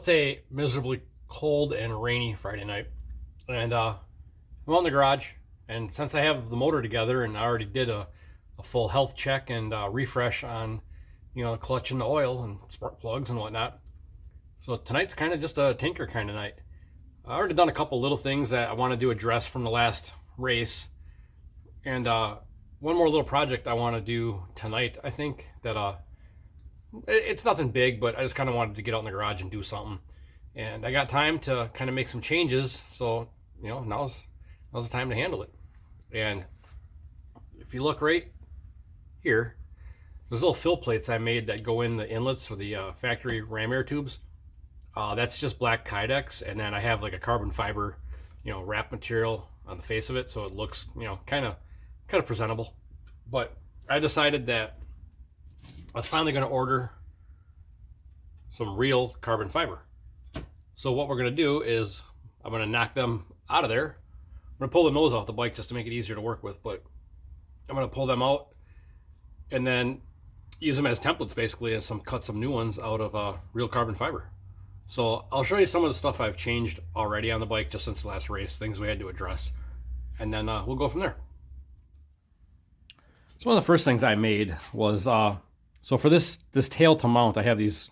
It's a miserably cold and rainy Friday night, and I'm out in the garage. And since I have the motor together, and I already did a full health check and refresh on, clutch and the oil and spark plugs and whatnot. So tonight's kind of just a tinker kind of night. I already done a couple little things that I wanted to address from the last race, and one more little project I want to do tonight. I think that it's nothing big, but I just kind of wanted to get out in the garage and do something. And I got time to kind of make some changes, so now's the time to handle it. And if you look right here, those little fill plates I made that go in the inlets for the factory ram air tubes. That's just black Kydex, and then I have like a carbon fiber, wrap material on the face of it, so it looks, kind of presentable. But I decided that I was finally going to order some real carbon fiber. So what we're going to do is I'm going to knock them out of there. I'm going to pull the nose off the bike just to make it easier to work with, but I'm going to pull them out and then use them as templates basically, and cut some new ones out of real carbon fiber. So I'll show you some of the stuff I've changed already on the bike just since the last race, things we had to address, and then we'll go from there. So one of the first things I made was, so for this tail to mount, I have these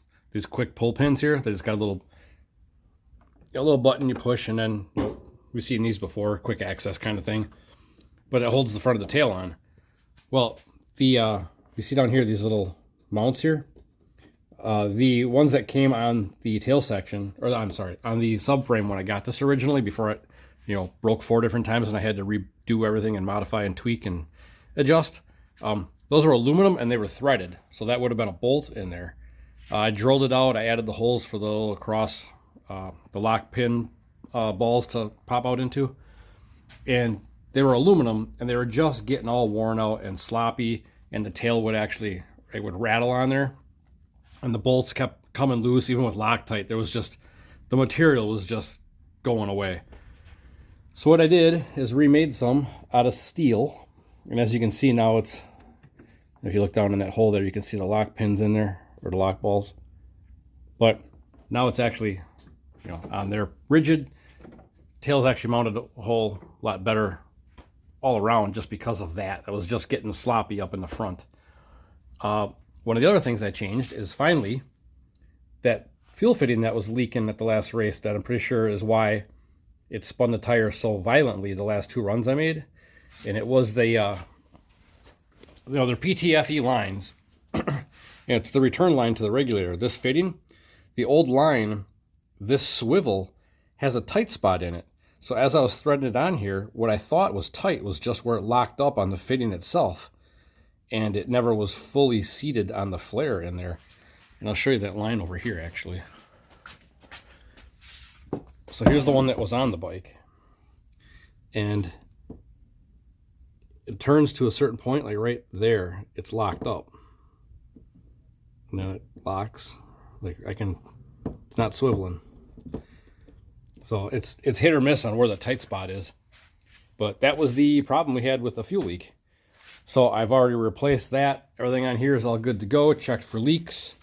quick pull pins here. They just got a little button you push, and then we've seen these before, quick access kind of thing, but it holds the front of the tail on. Well, you see down here these little mounts here. The ones that came on the tail section, or I'm sorry, on the subframe when I got this originally, before it, broke 4 different times and I had to redo everything and modify and tweak and adjust. Those were aluminum and they were threaded, so that would have been a bolt in there. I drilled it out. I added the holes for the little cross, the lock pin balls to pop out into, and they were aluminum and they were just getting all worn out and sloppy, and the tail would rattle on there. And the bolts kept coming loose, even with Loctite. The material was just going away. So what I did is remade some out of steel. And as you can see now, if you look down in that hole there, you can see the lock pins in there, or the lock balls. But now it's actually, on there, rigid. Tail's actually mounted a whole lot better all around just because of that. It was just getting sloppy up in the front. One of the other things I changed is finally that fuel fitting that was leaking at the last race, that I'm pretty sure is why it spun the tire so violently the last 2 runs I made. And it was they're PTFE lines. And it's the return line to the regulator. This fitting, the old line, this swivel has a tight spot in it. So as I was threading it on here, what I thought was tight was just where it locked up on the fitting itself. And it never was fully seated on the flare in there. And I'll show you that line over here, actually. So here's the one that was on the bike. And it turns to a certain point, like right there, it's locked up. And then it locks. It's not swiveling. So it's hit or miss on where the tight spot is. But that was the problem we had with the fuel leak. So I've already replaced that. Everything on here is all good to go. Checked for leaks.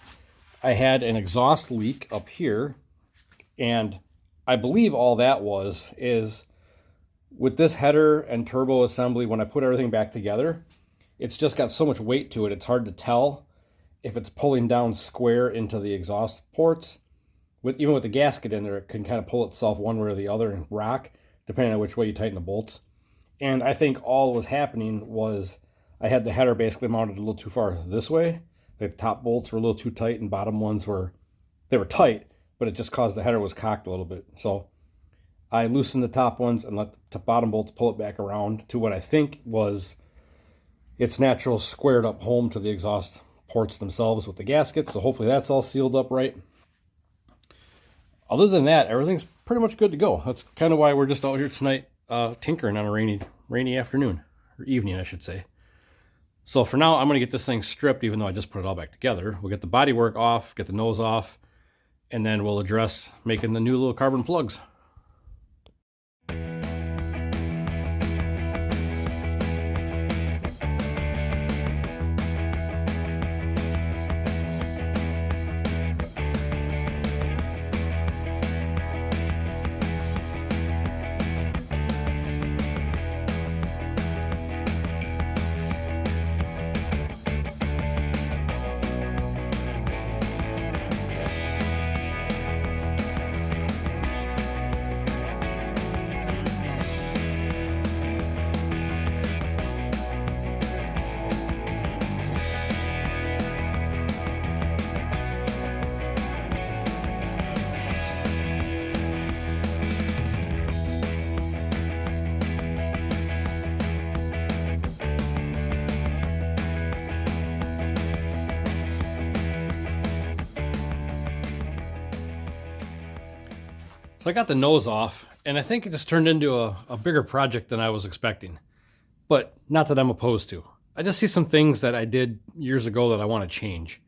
I had an exhaust leak up here, and I believe all that is with this header and turbo assembly, when I put everything back together, it's just got so much weight to it, it's hard to tell if it's pulling down square into the exhaust ports. Even with the gasket in there, it can kind of pull itself one way or the other and rock, depending on which way you tighten the bolts. And I think all that was happening was I had the header basically mounted a little too far this way. The top bolts were a little too tight, and bottom ones were tight, but it just caused the header was cocked a little bit. So I loosened the top ones and let the bottom bolts pull it back around to what I think was its natural squared up home to the exhaust ports themselves with the gaskets. So hopefully that's all sealed up right. Other than that, everything's pretty much good to go. That's kind of why we're just out here tonight tinkering on a rainy afternoon, or evening, I should say. So for now, I'm going to get this thing stripped, even though I just put it all back together. We'll get the bodywork off, get the nose off, and then we'll address making the new little carbon plugs. So I got the nose off, and I think it just turned into a bigger project than I was expecting. But not that I'm opposed to. I just see some things that I did years ago that I want to change.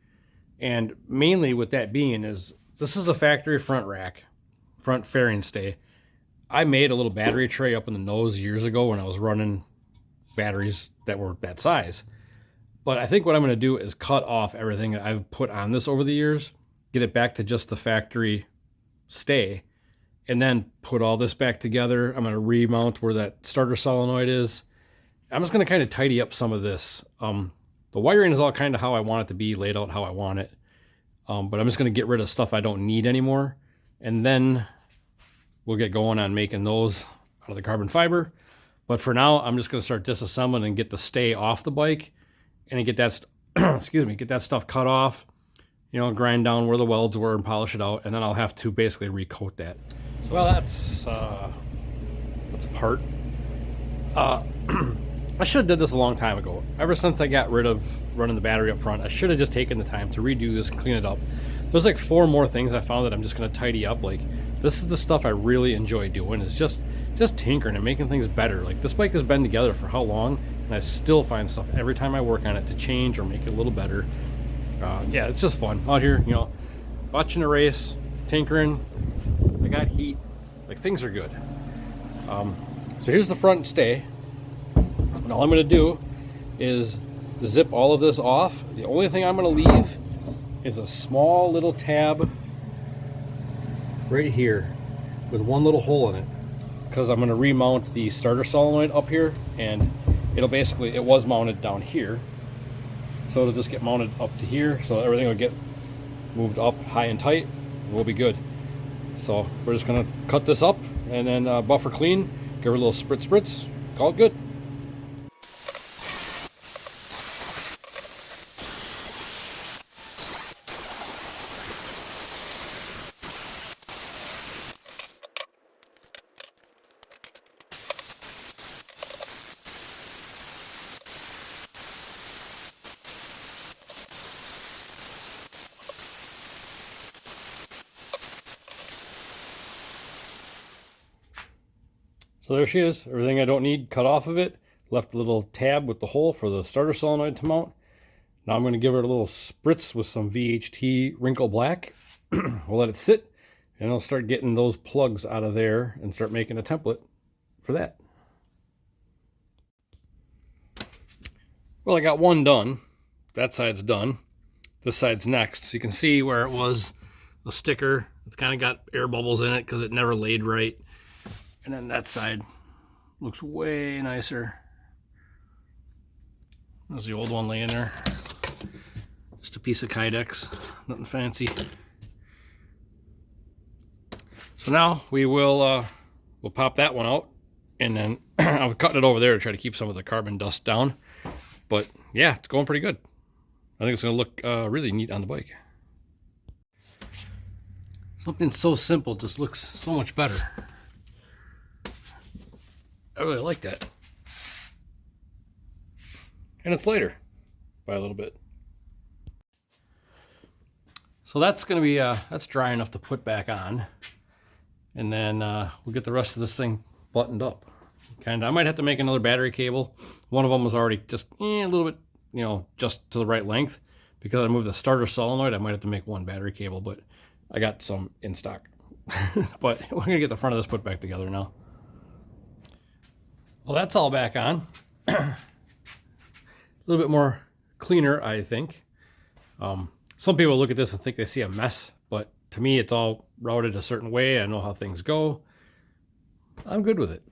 And mainly with that being is, this is a factory front rack, front fairing stay. I made a little battery tray up in the nose years ago when I was running batteries that were that size. But I think what I'm going to do is cut off everything that I've put on this over the years, get it back to just the factory stay, and then put all this back together. I'm going to remount where that starter solenoid is. I'm just going to kind of tidy up some of this. The wiring is all kind of how I want it to be, laid out how I want it. But I'm just going to get rid of stuff I don't need anymore. And then we'll get going on making those out of the carbon fiber. But for now, I'm just going to start disassembling and get the stay off the bike. And get that, get that stuff cut off. You know, grind down where the welds were and polish it out. And then I'll have to basically recoat that. So, well, that's a part. I should have did this a long time ago. Ever since I got rid of running the battery up front, I should have just taken the time to redo this and clean it up. There's like 4 more things I found that I'm just going to tidy up. Like, this is the stuff I really enjoy doing, is just tinkering and making things better. Like, this bike has been together for how long, and I still find stuff every time I work on it to change or make it a little better. Yeah, it's just fun out here, you know, watching a race, tinkering. I got heat. Like, things are good. So here's the front stay. And all I'm going to do is zip all of this off. The only thing I'm going to leave is a small little tab right here with one little hole in it, because I'm going to remount the starter solenoid up here, and it'll basically, it was mounted down here, so it'll just get mounted up to here, so everything will get moved up high and tight, and we'll be good. So we're just going to cut this up and then buffer clean, give her a little spritz, call it good. So there she is, everything I don't need cut off of it. Left a little tab with the hole for the starter solenoid to mount. Now I'm going to give her a little spritz with some VHT Wrinkle Black. We'll let it sit, and I'll start getting those plugs out of there and start making a template for that. Well, I got one done. That side's done. This side's next. So you can see where it was the sticker. It's kind of got air bubbles in it because it never laid right. And then that side looks way nicer. There's the old one laying there. Just a piece of Kydex, nothing fancy. So now we will we'll pop that one out, and then I was cutting it over there to try to keep some of the carbon dust down. But yeah, it's going pretty good. I think it's going to look really neat on the bike. Something so simple just looks so much better. I really like that. And it's lighter by a little bit. So that's going to be, that's dry enough to put back on. And then we'll get the rest of this thing buttoned up. I might have to make another battery cable. One of them was already just a little bit, you know, just to the right length. Because I moved the starter solenoid, I might have to make one battery cable, but I got some in stock. But we're going to get the front of this put back together now. Well, that's all back on. A little bit more cleaner, I think. Some people look at this and think they see a mess, but to me, it's all routed a certain way. I know how things go. I'm good with it.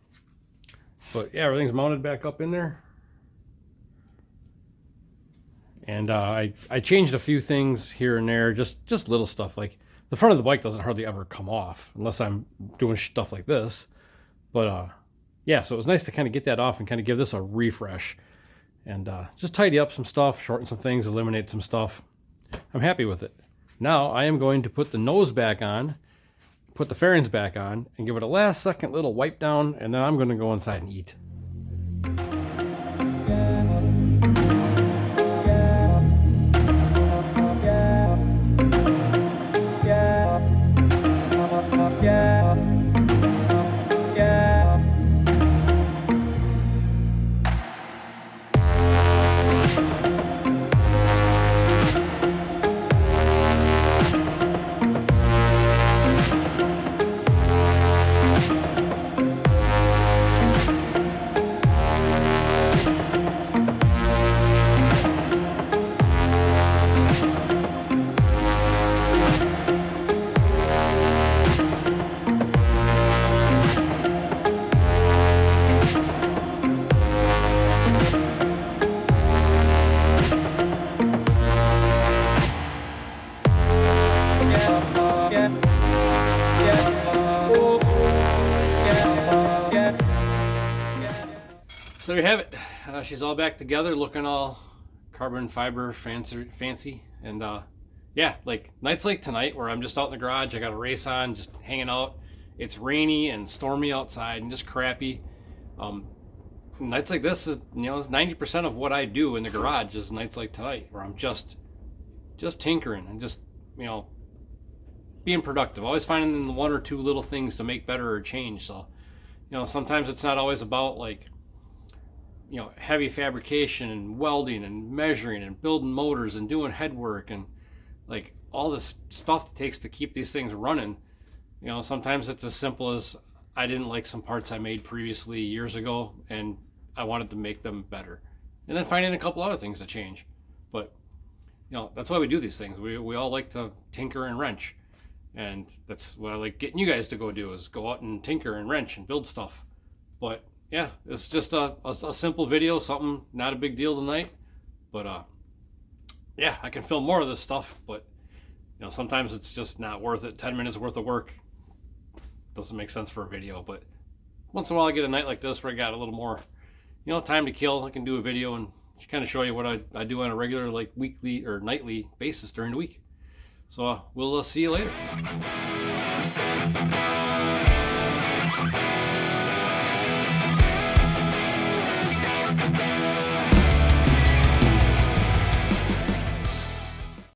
But yeah, everything's mounted back up in there. And I changed a few things here and there, just little stuff. Like the front of the bike doesn't hardly ever come off unless I'm doing stuff like this. But yeah, so it was nice to kind of get that off and kind of give this a refresh. And just tidy up some stuff, shorten some things, eliminate some stuff. I'm happy with it. Now I am going to put the nose back on, put the fairings back on, and give it a last second little wipe down, and then I'm going to go inside and eat. Yeah. So there you have it. She's all back together, looking all carbon fiber fancy. And yeah, like nights like tonight where I'm just out in the garage, I got a race on, just hanging out. It's rainy and stormy outside and just crappy. Nights like this is, you know, it's 90% of what I do in the garage is nights like tonight where I'm just tinkering and just, you know, being productive. Always finding the one or two little things to make better or change. So, you know, sometimes it's not always about like, you know, heavy fabrication and welding and measuring and building motors and doing head work and like all this stuff it takes to keep these things running. You know, sometimes it's as simple as I didn't like some parts I made previously years ago and I wanted to make them better. And then finding a couple other things to change. But, you know, that's why we do these things. We all like to tinker and wrench. And that's what I like getting you guys to go do, is go out and tinker and wrench and build stuff. But yeah, it's just a simple video, something not a big deal tonight. But yeah, I can film more of this stuff, but you know, sometimes it's just not worth it. 10 minutes worth of work doesn't make sense for a video. But once in a while I get a night like this where I got a little more, you know, time to kill. I can do a video and kind of show you what I do on a regular, like, weekly or nightly basis during the week. So we'll see you later.